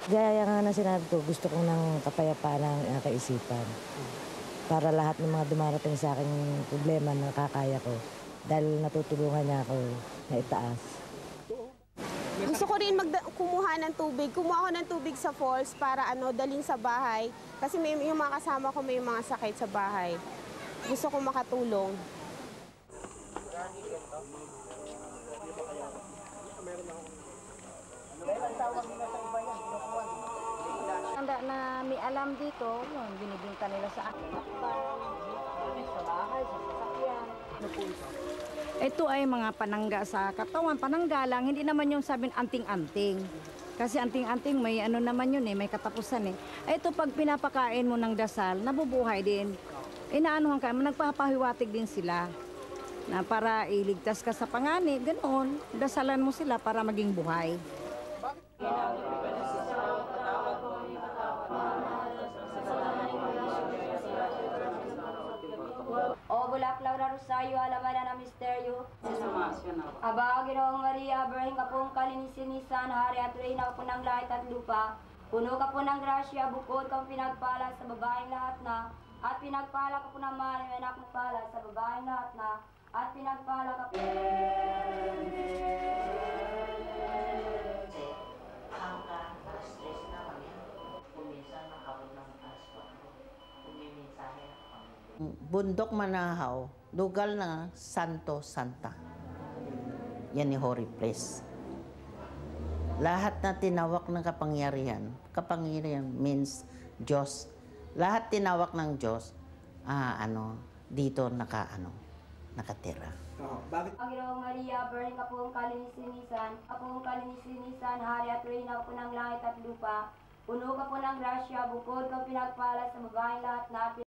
Gaya nga na sinabi ko, gusto ko ng kapayapaan ng kaisipan. Para lahat ng mga dumarating sa akin problema na nakakaya ko. Dahil natutulungan niya ako na itaas. Gusto ko rin kumuha ng tubig. Kumuha ako ng tubig sa falls para dalhin sa bahay. Kasi yung mga kasama ko may mga sakit sa bahay. Gusto ko makatulong. Tanda na may alam dito, yun, binibinta nila sa akin. Sa bahay, sa sasakyan. Ito ay mga panangga sa katawan. Panangga lang, hindi naman yung sabing anting-anting. Kasi anting-anting may ano naman yun may katapusan . Ito pag pinapakain mo ng dasal, nabubuhay din. Inaanuhan ka, nagpapahiwatig din sila. Na para iligtas ka sa panganib, ganoon. Dasalan mo sila para maging buhay. O bulak Laura Rosario, alamada na misteryo. Aba, Ginoong Maria, Birhen ka pong kalinis-sinisan, hari at reyna po ng langit at lupa. Puno ka po ng grasya, bukod kang pinagpala sa babaeng lahat na. At pinagpala ka po naman ang anak ng pala sa babaeng lahat na. At pinagpala ka po. Bundok Manahaw, lugar na Santo Santa. Yan ni Holy Place. Lahat na tinawak ng kapangyarihan, kapangyarihan means Diyos. Lahat tinawak ng Diyos, dito nakatira. Bakit? Ang Ginoong Maria, Birhen ka pong kalinis-sinisan, hari at reyna po ng langit at lupa. Puno ka po ng grasya, bukod kang pinagpala sa babaeng lahat na.